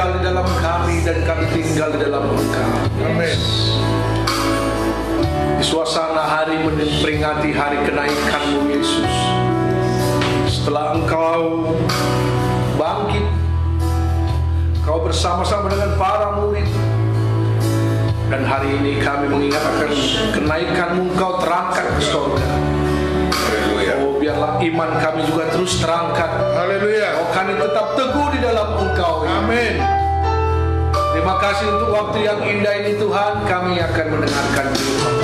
tinggal di dalam kami dan kami tinggal di dalam Engkau. Amin. Di suasana hari memperingati hari kenaikan-Mu Yesus, setelah Engkau bangkit, Engkau bersama-sama dengan para murid, dan hari ini kami mengingat akan kenaikan-Mu, Engkau terangkat ke surga. Oh, biarlah iman kami juga terus terangkat. Haleluya. Oh, kami tetap teguh di dalam Engkau. Amin. Terima kasih untuk waktu yang indah ini Tuhan. Kami akan mendengarkan firman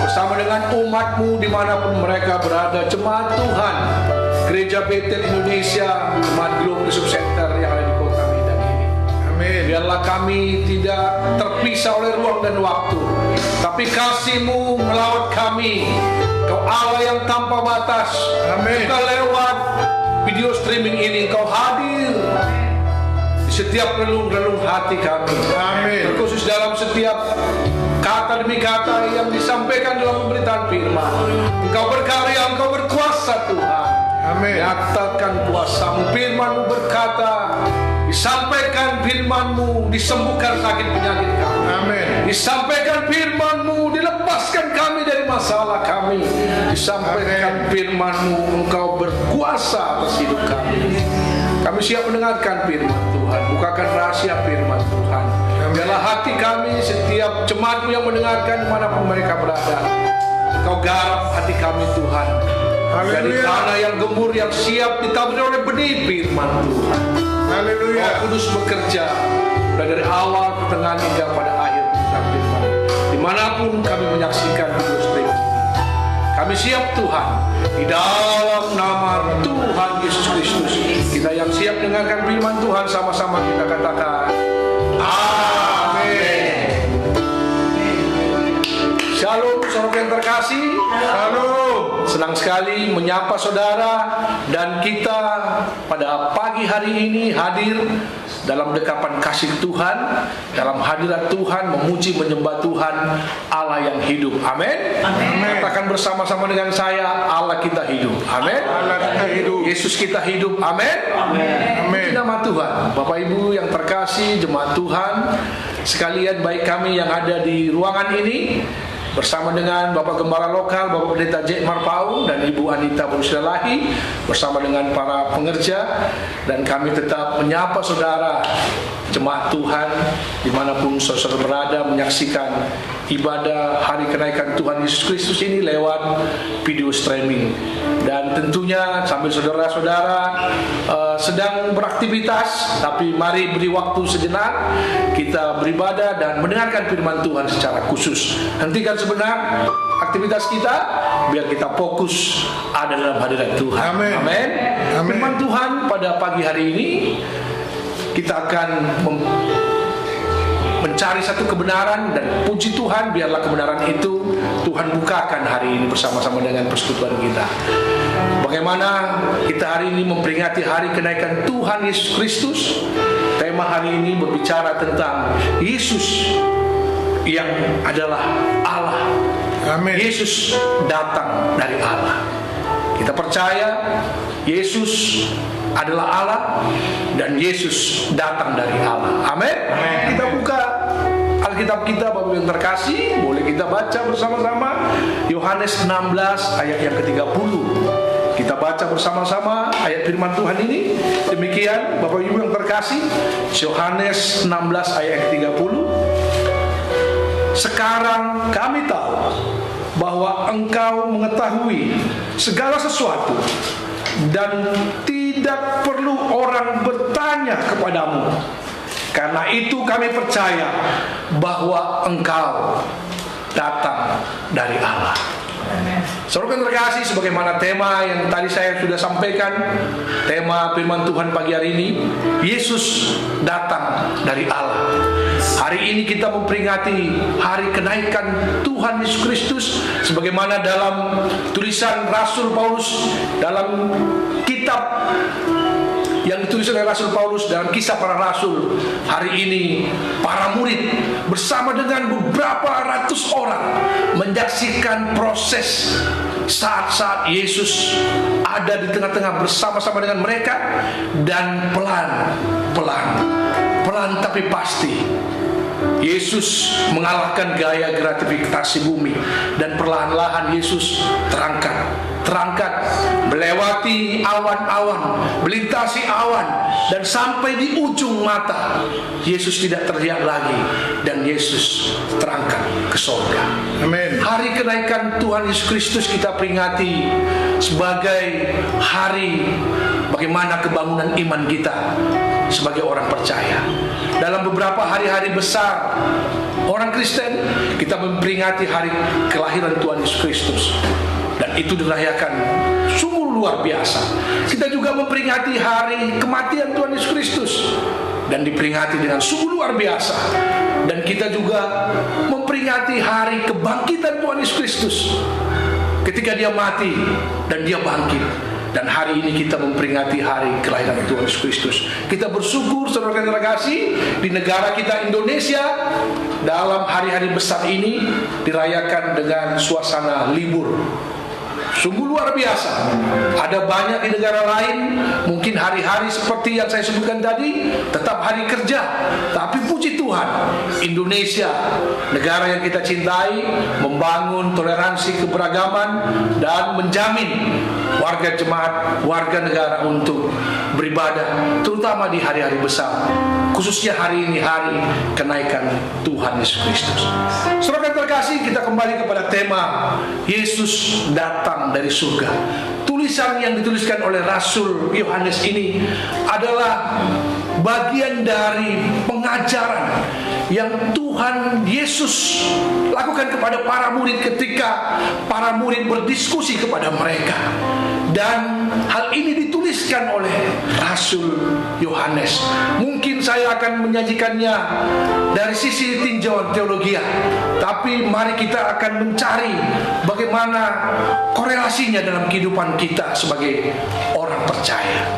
bersama dengan umat-Mu dimanapun mereka berada. Jemaat Tuhan, Gereja Betel Indonesia, Jemaat Globe Worship Center yang ada di kota Medan ini. Amin. Biarlah kami tidak terpisah oleh ruang dan waktu, tapi kasih-Mu melawat kami. Kau Allah yang tanpa batas. Amin. Juga lewat video streaming ini Kau hadir di setiap relung-relung hati kami. Amin. Terkhusus dalam setiap kata demi kata yang disampaikan dalam pemberitaan firman. Engkau berkarya, Engkau berkuasa Tuhan. Amin. Nyatakan kuasa-Mu. Firman-Mu berkata, disampaikan firman-Mu, disembuhkan sakit penyakit kami. Amin. Disampaikan firman-Mu, dilepaskan kami dari masalah kami. Disampaikan firman-Mu, Engkau berkuasa atas hidup kami. Kami siap mendengarkan firman Tuhan. Bukakan rahasia firman Tuhan. Biarlah hati kami, setiap jemaat-Mu yang mendengarkan dimanapun mereka berada, Engkau garap hati kami Tuhan. Dari tanah yang gembur, yang siap ditaburi oleh benih firman Tuhan. Haleluya. Roh Kudus bekerja dari awal, pertengahan hingga pada akhir firman. Dimanapun kami menyaksikan video stream, kami siap Tuhan. Di dalam nama Tuhan Yesus Kristus, kita yang siap dengarkan firman Tuhan, sama-sama kita katakan amin. Shalom saudara yang terkasih. Shalom. Senang sekali menyapa saudara, dan kita pada pagi hari ini hadir dalam dekapan kasih Tuhan, dalam hadirat Tuhan, memuji menyembah Tuhan Allah yang hidup. Amin. Katakan bersama-sama dengan saya, Allah kita hidup. Amin. Allah kita hidup. Yesus kita hidup. Amin. Amin. Nama Tuhan. Bapak Ibu yang terkasih, jemaat Tuhan sekalian, baik kami yang ada di ruangan ini bersama dengan Bapak Gembala Lokal, Bapak Pendeta J. Marpaung, dan Ibu Anita Bonusdalahi, bersama dengan para pengerja, dan kami tetap menyapa saudara jemaat Tuhan dimanapun saudara berada, menyaksikan ibadah hari kenaikan Tuhan Yesus Kristus ini lewat video streaming. Dan tentunya sambil saudara-saudara sedang beraktivitas, tapi mari beri waktu sejenak kita beribadah dan mendengarkan firman Tuhan secara khusus. Hentikan sebentar aktivitas kita, biar kita fokus ada dalam hadirat Tuhan. Amin. Amin. Amin. Firman Tuhan pada pagi hari ini, kita akan mencari satu kebenaran, dan puji Tuhan, biarlah kebenaran itu Tuhan bukakan hari ini bersama-sama dengan persekutuan kita. Bagaimana kita hari ini memperingati hari kenaikan Tuhan Yesus Kristus. Tema hari ini berbicara tentang Yesus yang adalah Allah. Amin. Yesus datang dari Allah. Kita percaya Yesus adalah Allah dan Yesus datang dari Allah. Amin. Kita buka Alkitab kita, Bapak yang terkasih, boleh kita baca bersama-sama Yohanes 16 ayat yang ke-30. Kita baca bersama-sama ayat firman Tuhan ini. Demikian Bapak Ibu yang terkasih, Yohanes 16 ayat ke-30. Sekarang kami tahu bahwa Engkau mengetahui segala sesuatu, dan tidak perlu orang bertanya kepadamu. Karena itu kami percaya bahwa Engkau datang dari Allah. Saudara yang terkasih, sebagaimana tema yang tadi saya sudah sampaikan, tema firman Tuhan pagi hari ini, Yesus datang dari Allah. Hari ini kita memperingati hari kenaikan Tuhan Yesus Kristus, sebagaimana dalam tulisan Rasul Paulus dalam kitab yang ditulis oleh Rasul Paulus dalam Kisah Para Rasul. Hari ini para murid bersama dengan beberapa ratus orang menyaksikan proses saat-saat Yesus ada di tengah-tengah bersama-sama dengan mereka, dan pelan-pelan Tapi pasti Yesus mengalahkan gaya gratifikasi bumi, dan perlahan-lahan Yesus terangkat melewati awan-awan, melintasi awan, dan sampai di ujung mata Yesus tidak terlihat lagi, dan Yesus terangkat ke surga. Amin. Hari kenaikan Tuhan Yesus Kristus kita peringati sebagai hari bagaimana kebangunan iman kita sebagai orang percaya. Dalam beberapa hari-hari besar orang Kristen, kita memperingati hari kelahiran Tuhan Yesus Kristus, dan itu dirayakan sungguh luar biasa. Kita juga memperingati hari kematian Tuhan Yesus Kristus, dan diperingati dengan sungguh luar biasa. Dan kita juga memperingati hari kebangkitan Tuhan Yesus Kristus, ketika dia mati dan dia bangkit. Dan hari ini kita memperingati hari kelahiran Tuhan Yesus Kristus. Kita bersyukur, saudara yang terkasih, di negara kita Indonesia, dalam hari-hari besar ini dirayakan dengan suasana libur. Sungguh luar biasa. Ada banyak di negara lain, mungkin hari-hari seperti yang saya sebutkan tadi, tetap hari kerja. Tapi puji Tuhan, Indonesia, negara yang kita cintai, membangun toleransi keberagaman dan menjamin warga jemaat, warga negara untuk beribadah, terutama di hari-hari besar, khususnya hari ini, hari kenaikan Tuhan Yesus Kristus. Saudara terkasih, kita kembali kepada tema Yesus datang dari surga. Tulisan yang dituliskan oleh Rasul Yohanes ini adalah bagian dari pengajaran yang Tuhan Yesus lakukan kepada para murid ketika para murid berdiskusi kepada mereka. Dan hal ini dituliskan oleh Rasul Yohanes. Mungkin saya akan menyajikannya dari sisi tinjauan teologi, tapi mari kita akan mencari bagaimana korelasinya dalam kehidupan kita sebagai orang percaya.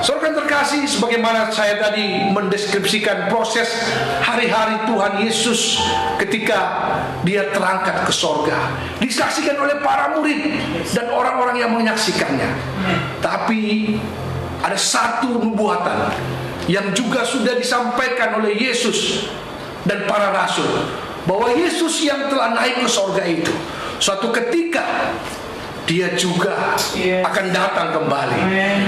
Saudara terkasih, sebagaimana saya tadi mendeskripsikan proses hari-hari Tuhan Yesus ketika dia terangkat ke sorga, disaksikan oleh para murid dan orang-orang yang menyaksikannya. Tapi ada satu nubuatan yang juga sudah disampaikan oleh Yesus dan para rasul, bahwa Yesus yang telah naik ke sorga itu, suatu ketika dia juga akan datang kembali.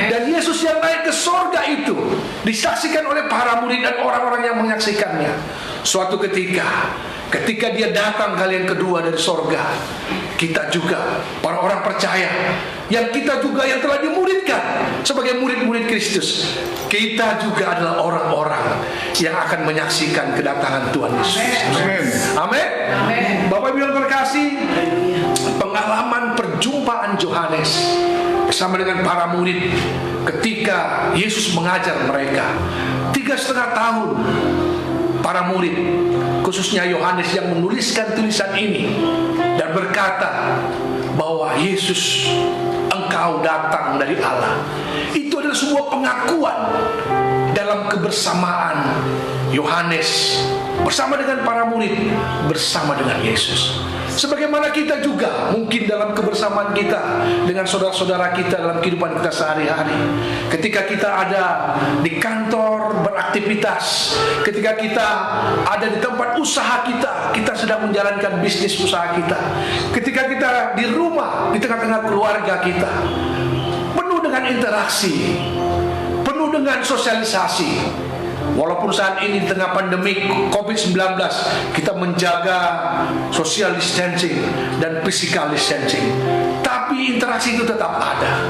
Dan Yesus yang naik ke sorga itu disaksikan oleh para murid dan orang-orang yang menyaksikannya. Suatu ketika dia datang kali yang kedua dari sorga, kita juga para orang percaya, yang kita juga yang telah dimuridkan sebagai murid-murid Kristus, kita juga adalah orang-orang yang akan menyaksikan kedatangan Tuhan Yesus. Amin. Bapak Ibu yang terkasih, pengalaman perjumpaan Yohanes bersama dengan para murid ketika Yesus mengajar mereka 3,5 tahun. Para murid, khususnya Yohanes yang menuliskan tulisan ini dan berkata bahwa Yesus, engkau datang dari Allah. Itu adalah sebuah pengakuan dalam kebersamaan Yohanes bersama dengan para murid, bersama dengan Yesus. Sebagaimana kita juga mungkin dalam kebersamaan kita dengan saudara-saudara kita dalam kehidupan kita sehari-hari, ketika kita ada di kantor beraktivitas, ketika kita ada di tempat usaha kita sedang menjalankan bisnis usaha kita, ketika kita di rumah, di tengah-tengah keluarga kita, penuh dengan interaksi, penuh dengan sosialisasi. Walaupun saat ini di tengah pandemi COVID-19 kita menjaga social distancing dan physical distancing, tapi interaksi itu tetap ada.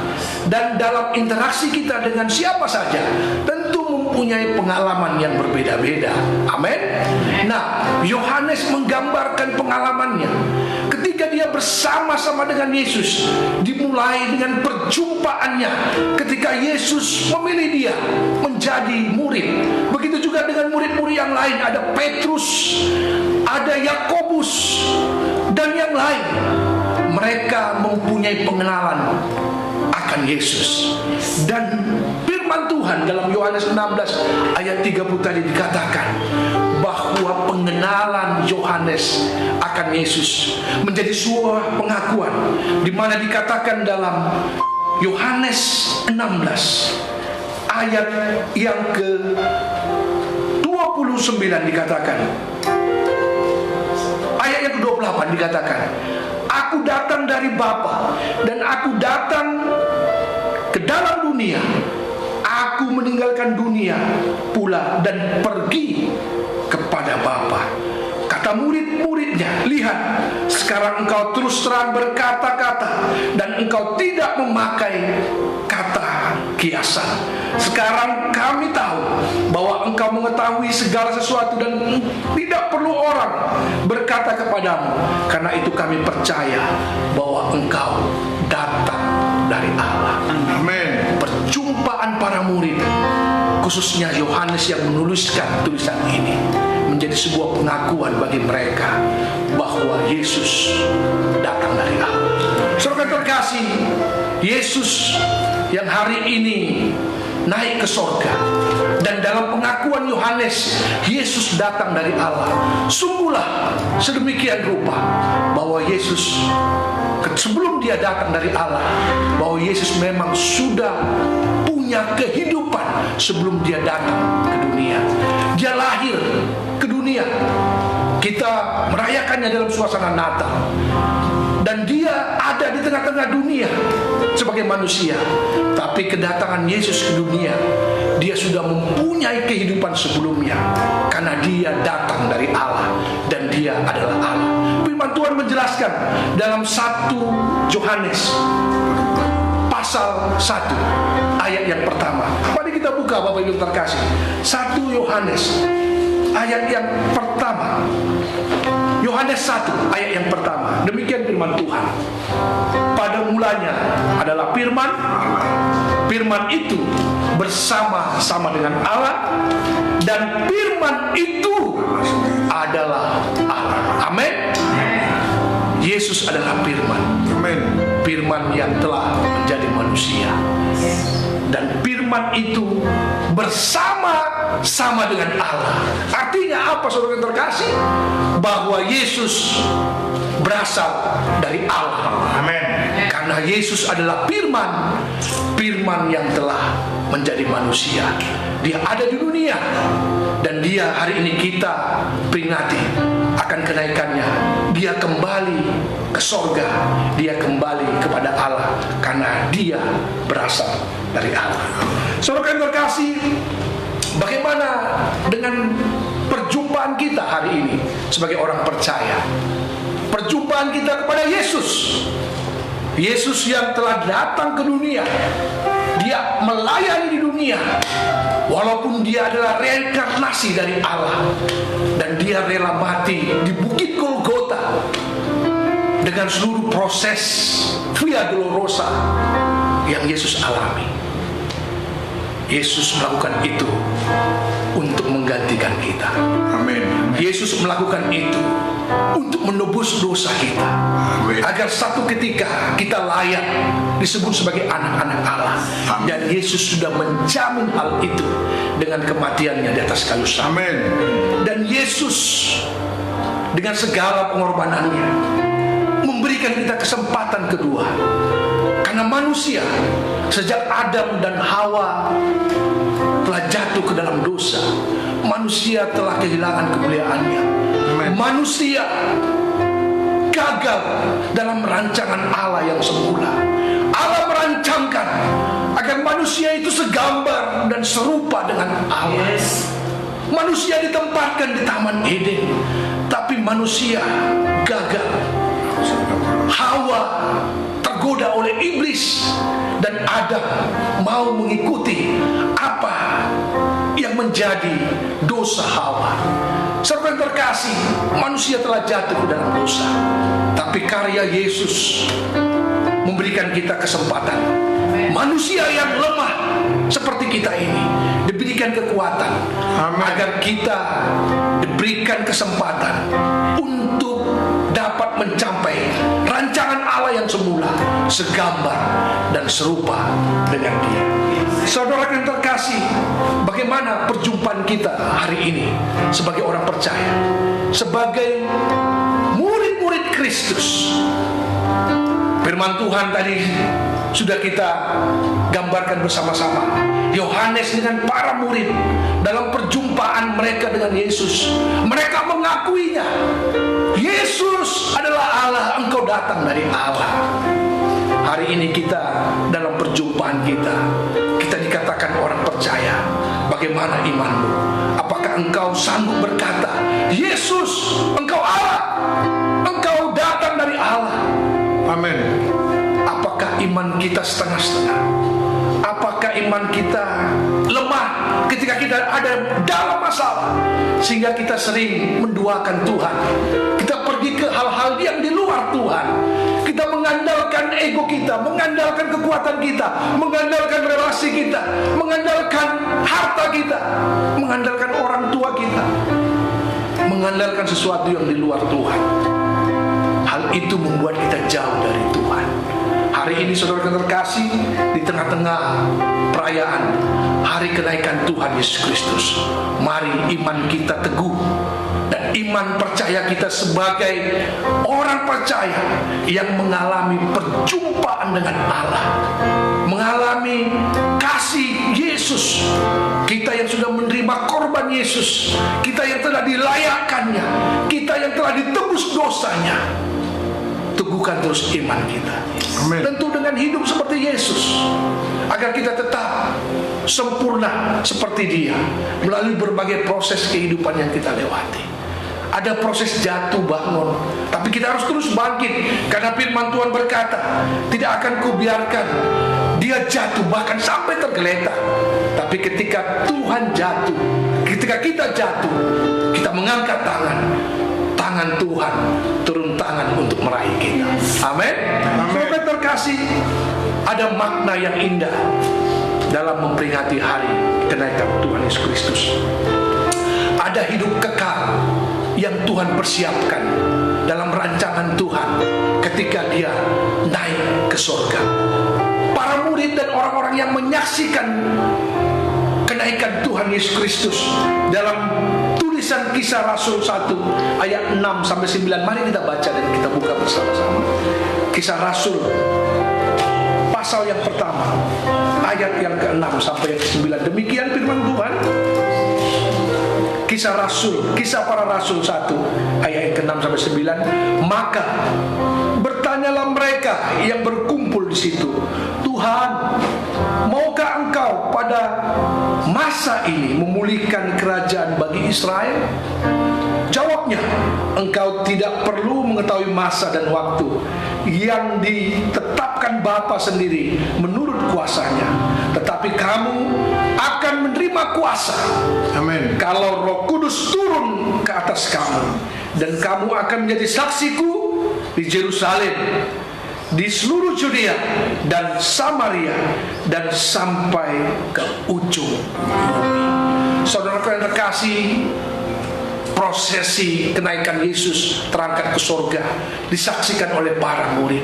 Dan dalam interaksi kita dengan siapa saja tentu mempunyai pengalaman yang berbeda-beda. Amin. Nah, Yohanes menggambarkan pengalamannya ketika dia bersama-sama dengan Yesus, dimulai dengan perjumpaannya ketika Yesus memilih dia menjadi murid. Begitu juga dengan murid-murid yang lain, ada Petrus, ada Yakobus, dan yang lain. Mereka mempunyai pengenalan akan Yesus. Dan firman Tuhan dalam Yohanes 16 ayat 30 tadi dikatakan bahwa pengenalan Yohanes akan Yesus menjadi sebuah pengakuan, di mana dikatakan dalam Yohanes 16 ayat yang ke 20 29 dikatakan, ayat yang ke-28 dikatakan, aku datang dari Bapa dan aku datang ke dalam dunia. Aku meninggalkan dunia pula dan pergi kepada Bapa. Kata murid-muridnya, lihat, sekarang engkau terus terang berkata-kata dan engkau tidak memakai kata kiasan. Sekarang kami tahu bahwa engkau mengetahui segala sesuatu dan tidak perlu orang berkata kepadamu. Karena itu kami percaya bahwa engkau datang dari Allah. Amin. Perjumpaan para murid, khususnya Yohanes yang menuliskan tulisan ini, menjadi sebuah pengakuan bagi mereka bahwa Yesus datang dari Allah. Saudara terkasih, Yesus yang hari ini naik ke sorga, dan dalam pengakuan Yohanes, Yesus datang dari Allah. Sungguhlah sedemikian rupa bahwa Yesus, sebelum dia datang dari Allah, bahwa Yesus memang sudah punya kehidupan sebelum dia datang ke dunia. Dia lahir ke dunia, kita merayakannya dalam suasana Natal, dan dia ada di tengah-tengah dunia sebagai manusia. Tapi kedatangan Yesus ke dunia, dia sudah mempunyai kehidupan sebelumnya, karena dia datang dari Allah dan dia adalah Allah. Firman Tuhan menjelaskan dalam 1 Yohanes pasal 1 ayat yang pertama. Mari kita buka Bapak Ibu terkasih, 1 Yohanes ayat yang pertama. Yohanes 1 ayat yang pertama. Demikian firman Tuhan. Pada mulanya adalah firman. Firman itu bersama-sama dengan Allah, dan firman itu adalah Allah. Amin. Yesus adalah firman. Amin. Firman yang telah menjadi manusia. Dan firman itu bersama-sama dengan Allah. Artinya apa, saudara yang terkasih? Bahwa Yesus berasal dari Allah. Amin. Karena Yesus adalah firman, firman yang telah menjadi manusia. Dia ada di dunia, dan dia hari ini kita peringati akan kenaikannya. Dia kembali ke sorga, dia kembali kepada Allah, karena dia berasal dari Allah. Saudara yang terkasih, bagaimana dengan perjumpaan kita hari ini sebagai orang percaya? Perjumpaan kita kepada Yesus. Yesus yang telah datang ke dunia, dia melayani di dunia, walaupun dia adalah reinkarnasi dari Allah, dan dia rela mati di Bukit Golgota dengan seluruh proses Via Dolorosa yang Yesus alami. Yesus melakukan itu untuk menggantikan kita. Amin. Yesus melakukan itu untuk menebus dosa kita, Amin. agar satu ketika kita layak disebut sebagai anak-anak Allah. Amin. Dan Yesus sudah menjamin hal itu dengan kematiannya di atas kayu salib. Amin. Dan Yesus dengan segala pengorbanannya memberikan kita kesempatan kedua. Karena manusia sejak Adam dan Hawa telah jatuh ke dalam dosa, manusia telah kehilangan kemuliaannya. Amen. Manusia gagal dalam rancangan Allah yang semula. Allah merancangkan agar manusia itu segambar dan serupa dengan Allah. Manusia ditempatkan di Taman Eden, tapi manusia gagal. Hawa tergoda oleh iblis, dan Adam mau mengikuti apa yang menjadi dosa Hawa. Saudara yang terkasih, manusia telah jatuh ke dalam dosa, tapi karya Yesus memberikan kita kesempatan. Manusia yang lemah seperti kita ini diberikan kekuatan. Amin. Agar kita diberikan kesempatan untuk dapat mencapai rancangan Allah yang semula, segambar dan serupa dengan Dia. Saudara yang terkasih, bagaimana perjumpaan kita hari ini sebagai orang percaya, sebagai murid-murid Kristus? Firman Tuhan tadi sudah kita gambarkan bersama-sama. Yohanes dengan para murid dalam perjumpaan mereka dengan Yesus, mereka mengakuinya. Yesus adalah Allah, engkau datang dari Allah. Hari ini kita dalam perjumpaan kita dikatakan orang percaya. Bagaimana imanmu? Apakah engkau sanggup berkata, Yesus, engkau Allah, engkau datang dari Allah? Amin. Apakah iman kita setengah-setengah? Apakah iman kita lemah ketika kita ada dalam masalah, sehingga kita sering menduakan Tuhan? Kita pergi ke hal-hal yang di luar Tuhan. Kita mengandalkan ego kita, mengandalkan kekuatan kita, mengandalkan relasi kita, mengandalkan harta kita, mengandalkan orang tua kita, mengandalkan sesuatu yang di luar Tuhan. Hal itu membuat kita jauh dari Tuhan. Hari ini saudara terkasih, di tengah-tengah perayaan hari kenaikan Tuhan Yesus Kristus, mari iman kita teguh, dan iman percaya kita sebagai orang percaya yang mengalami perjumpaan dengan Allah, mengalami kasih Yesus. Kita yang sudah menerima korban Yesus, kita yang telah dilayakkannya, kita yang telah ditebus dosanya. Teguhkan terus iman kita. Amin. Tentu dengan hidup seperti Yesus, agar kita tetap sempurna seperti Dia melalui berbagai proses kehidupan yang kita lewati. Ada proses jatuh bangun, tapi kita harus terus bangkit, karena firman Tuhan berkata, tidak akan kubiarkan dia jatuh bahkan sampai tergeletak. Tapi ketika Tuhan jatuh, ketika kita jatuh, kita mengangkat tangan Tuhan turun tangan untuk meraih kita. Amin. Saudara terkasih, ada makna yang indah dalam memperingati hari kenaikan Tuhan Yesus Kristus. Ada hidup kekal yang Tuhan persiapkan dalam rancangan Tuhan ketika Dia naik ke surga. Para murid dan orang-orang yang menyaksikan kenaikan Tuhan Yesus Kristus dalam tulisan Kisah Rasul 1 ayat 6 sampai 9. Mari kita baca dan kita buka bersama-sama. Kisah Rasul pasal yang pertama, ayat yang ke-6 sampai yang ke-9. Demikian firman Tuhan. Kisah para Rasul 1 ayat yang ke-6 sampai 9. Maka bertanyalah mereka yang berkumpul di situ, Tuhan, maukah Engkau pada masa ini memulihkan kerajaan bagi Israel? Jawabnya, Engkau tidak perlu mengetahui masa dan waktu yang ditetapkan Bapa sendiri menurut kuasanya, tetapi kamu akan menerima kuasa. Amin. Kalau Roh Kudus turun ke atas kamu, dan kamu akan menjadi saksiku di Yerusalem, di seluruh Judea dan Samaria, dan sampai ke ujung bumi. Saudara yang terkasih, prosesi kenaikan Yesus terangkat ke surga disaksikan oleh para murid.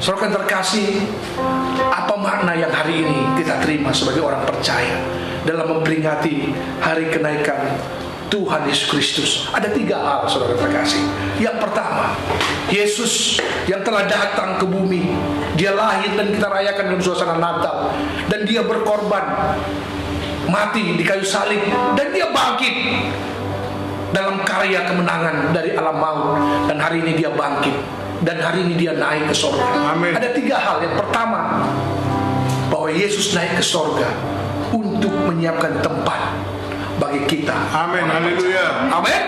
Saudara yang terkasih, apa makna yang hari ini kita terima sebagai orang percaya dalam memperingati hari kenaikan Tuhan Yesus Kristus? Ada 3 hal, saudara terkasih. Yang pertama, Yesus yang telah datang ke bumi, Dia lahir dan kita rayakan dalam suasana Natal, dan Dia berkorban, mati di kayu salib, dan Dia bangkit dalam karya kemenangan dari alam maut, dan hari ini Dia bangkit, dan hari ini Dia naik ke surga. Amin. Ada 3 hal. Yang pertama, bahwa Yesus naik ke surga untuk menyiapkan tempat bagi kita. Amin. Haleluya. Amin.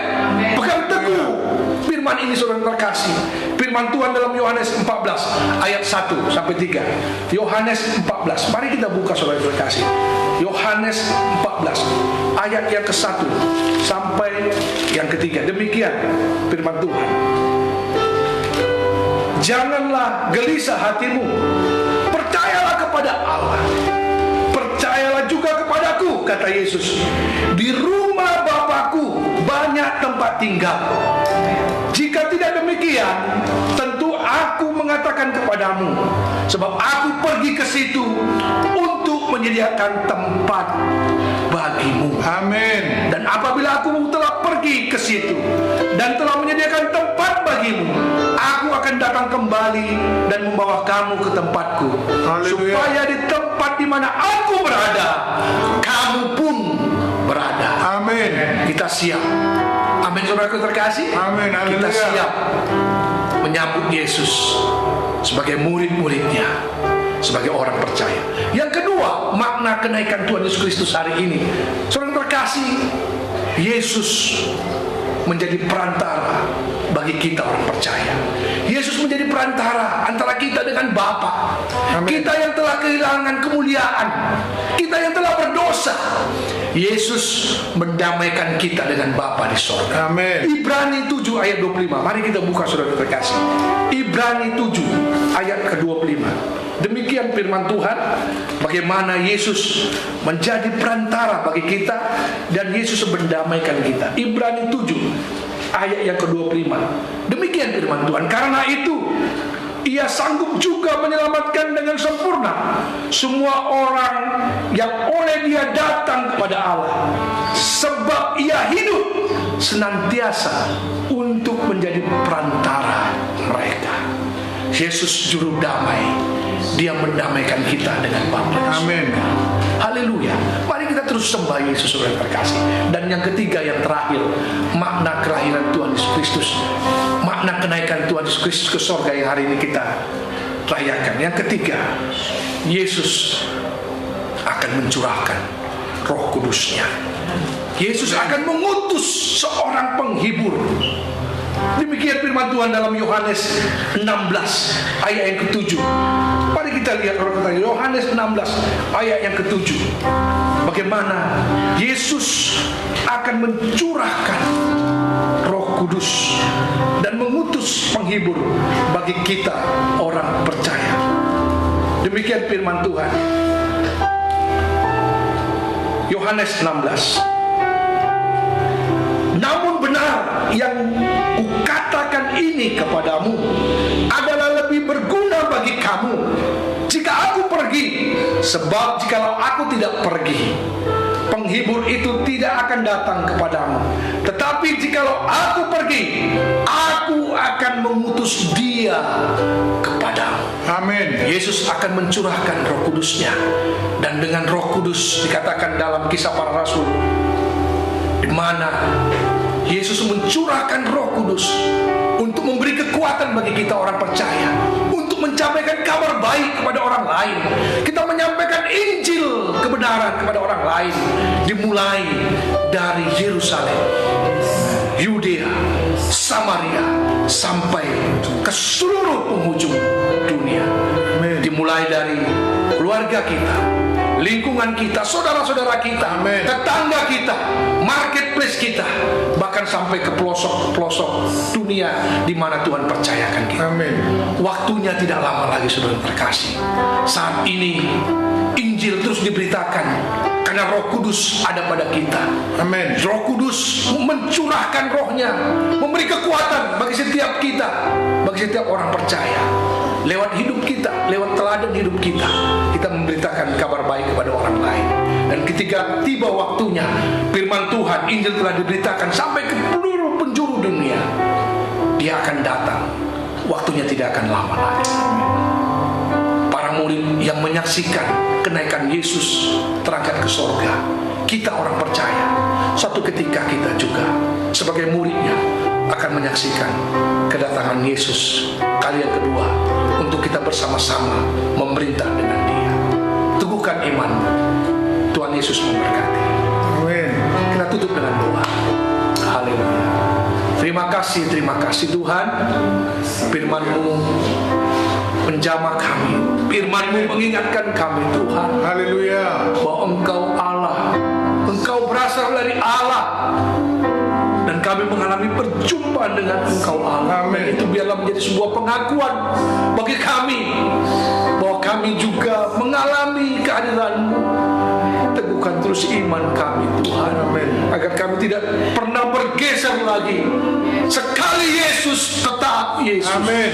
Pegang teguh firman ini, saudara terkasih. Firman Tuhan dalam Yohanes 14 ayat 1 sampai 3. Yohanes 14. Mari kita buka, saudara terkasih. Yohanes 14 ayat yang ke-1 sampai yang ke-3. Demikian firman Tuhan. Janganlah gelisah hatimu, percayalah kepada Allah, percayalah juga kepadaku, kata Yesus. Di rumah Bapakku banyak tempat tinggal. Jika tidak demikian, tentu aku mengatakan kepadamu, sebab aku pergi ke situ untuk menyediakan tempat bagimu. Amin. Dan apabila aku telah pergi ke situ dan telah menyediakan tempat bagimu, bagimu, aku akan datang kembali dan membawa kamu ke tempatku. Haleluya. Supaya di tempat di mana aku berada, kamu pun berada. Amin. Kita siap. Amin, saudaraku terkasih. Amin. Kita Haleluya. siap menyambut Yesus sebagai murid-muridnya, sebagai orang percaya. Yang kedua, makna kenaikan Tuhan Yesus Kristus hari ini. Saudara terkasih, Yesus menjadi perantara bagi kita orang percaya. Yesus menjadi perantara antara kita dengan Bapa. Kita yang telah kehilangan kemuliaan, kita yang telah berdosa, Yesus mendamaikan kita dengan Bapa di sorga. Amin. Ibrani 7 ayat 25. Mari kita buka, saudara terkasih. Ibrani 7 ayat ke-25. Demikian firman Tuhan, bagaimana Yesus menjadi perantara bagi kita dan Yesus mendamaikan kita. Ibrani 7 ayat yang ke-25. Demikian firman Tuhan, karena itu Ia sanggup juga menyelamatkan dengan sempurna semua orang yang oleh Dia datang kepada Allah, sebab Ia hidup senantiasa untuk menjadi perantara mereka. Yesus juru damai, Dia mendamaikan kita dengan Bapa. Amin. Haleluya. Mari kita terus sembah Yesus, saudara terkasih. Dan yang ketiga, yang terakhir, makna kelahiran Tuhan Yesus Kristus, makna kenaikan Tuhan Yesus Kristus ke sorga yang hari ini kita rayakan. Yang ketiga, Yesus akan mencurahkan Roh Kudus-Nya. Yesus akan mengutus seorang penghibur. Demikian firman Tuhan dalam Yohanes 16 ayat yang ke-7. Mari kita lihat Yohanes 16 ayat yang ke-7. Bagaimana Yesus akan mencurahkan Roh Kudus dan mengutus penghibur bagi kita orang percaya. Demikian firman Tuhan. Yohanes 16. Namun benar yang kukatakan ini kepadamu adalah lebih berguna bagi kamu jika aku pergi. Sebab jikalau aku tidak pergi, penghibur itu tidak akan datang kepadamu. Tetapi jikalau aku pergi, aku akan mengutus Dia kepadamu. Amin. Yesus akan mencurahkan Roh Kudus-Nya. Dan dengan Roh Kudus dikatakan dalam Kisah Para Rasul, di mana Yesus mencurahkan Roh Kudus untuk memberi kekuatan bagi kita orang percaya, untuk menyampaikan kabar baik kepada orang lain. Kita menyampaikan Injil kebenaran kepada orang lain, dimulai dari Yerusalem, Yudea, Samaria, sampai ke seluruh penghujung dunia. Dimulai dari keluarga kita, lingkungan kita, saudara-saudara kita, Amen. tetangga kita, marketplace kita, bahkan sampai ke pelosok-pelosok dunia di mana Tuhan percayakan kita. Amin. Waktunya tidak lama lagi, saudara terkasih. Saat ini Injil terus diberitakan karena Roh Kudus ada pada kita. Amin. Roh Kudus mencurahkan Roh-Nya, memberi kekuatan bagi setiap kita, bagi setiap orang percaya. Lewat hidup kita, lewat teladan hidup kita, kita memberitakan kabar baik kepada orang lain. Dan ketika tiba waktunya, firman Tuhan, Injil telah diberitakan sampai ke seluruh penjuru dunia, Dia akan datang. Waktunya tidak akan lama lagi. Para murid yang menyaksikan kenaikan Yesus terangkat ke sorga, kita orang percaya, suatu ketika kita juga sebagai muridnya akan menyaksikan kedatangan Yesus kali yang kedua, untuk kita bersama-sama memerintah dengan Dia. Teguhkan iman. Tuhan Yesus memberkati. Amin. Kita tutup dengan doa. Haleluya. Terima kasih Tuhan. Firman-Mu menjamah kami. Firman-Mu mengingatkan kami, Tuhan, Haleluya. bahwa Engkau Allah, Engkau berasal dari Allah, dan kami mengalami perjumpaan dengan Engkau Allah. Amin. Dan itu biarlah menjadi sebuah pengakuan bagi kami bahwa kami juga mengalami kehadiran-Mu. Teguhkan terus iman kami, Tuhan, Amin. agar kami tidak pernah bergeser lagi. Sekali Yesus, tetap Yesus. Amin.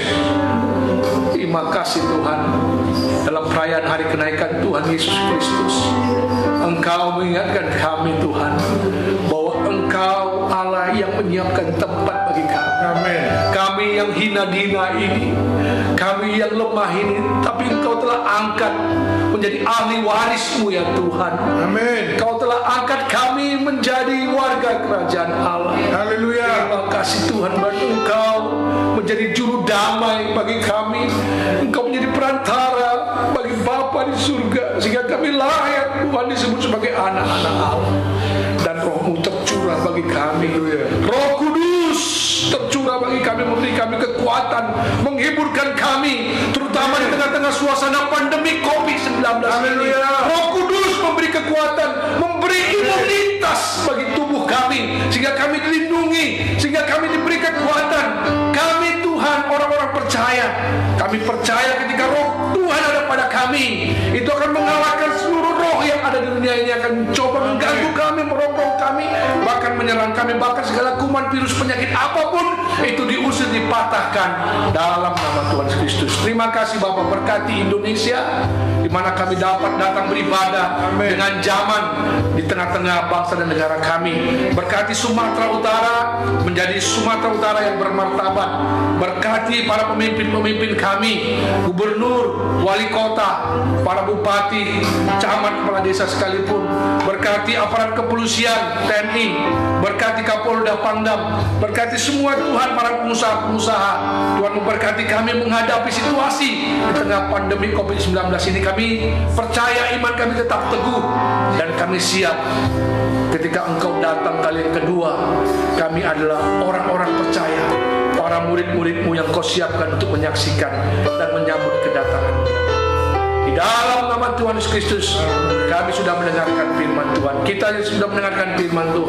Terima kasih Tuhan. Dalam perayaan hari kenaikan Tuhan Yesus Kristus, Engkau mengingatkan kami, Tuhan, bahwa Engkau Engkau Allah yang menyiapkan tempat bagi kami. Amin. Kami yang hina dina ini, kami yang lemah ini, tapi Engkau telah angkat menjadi ahli waris-Mu ya Tuhan. Amin. Engkau telah angkat kami menjadi warga kerajaan Allah. Haleluya. Terima kasih Tuhan, bahwa Engkau menjadi juru damai bagi kami. Engkau menjadi perantara bagi Bapa di surga, sehingga kami layak Tuhan disebut sebagai anak-anak Allah. Dan Roh-Mu tercurah bagi kami. Roh Kudus tercurah bagi kami, memberi kami kekuatan, menghiburkan kami, terutama di tengah-tengah suasana pandemi COVID-19 ini. Roh Kudus memberi kekuatan, memberi imunitas bagi tubuh kami, sehingga kami dilindungi, sehingga kami diberi kekuatan. Kami Tuhan, orang-orang percaya, kami percaya ketika Roh Tuhan ada pada kami, itu akan mengalahkan seluruh roh yang ada di dunia ini, akan mencoba mengganggu kami, merongrong kami, bahkan menyerang kami, bahkan segala kuman, virus, penyakit apapun itu diusir, dipatahkan dalam nama Tuhan Kristus. Terima kasih Bapak, berkati Indonesia di mana kami dapat datang beribadah dengan zaman di tengah-tengah bangsa dan negara kami. Berkati Sumatera Utara menjadi Sumatera Utara yang bermartabat. Berkati para pemimpin-pemimpin kami, gubernur, wali kota, para bupati, camat, kepala desa sekalipun. Berkati aparat kepolisian, TNI, berkati Kapolda, Pangdam, berkati semua Tuhan, para pengusaha-pengusaha. Tuhan memberkati kami menghadapi situasi di tengah pandemi COVID-19 ini. Kami percaya, iman kami tetap teguh, dan kami siap ketika Engkau datang kali yang kedua. Kami adalah orang-orang percaya, para murid-murid-Mu yang Kau siapkan untuk menyaksikan dan menyambut kedatangan. Di dalam nama Tuhan Yesus Kristus, kami sudah mendengarkan firman Tuhan. Kita sudah mendengarkan firman Tuhan.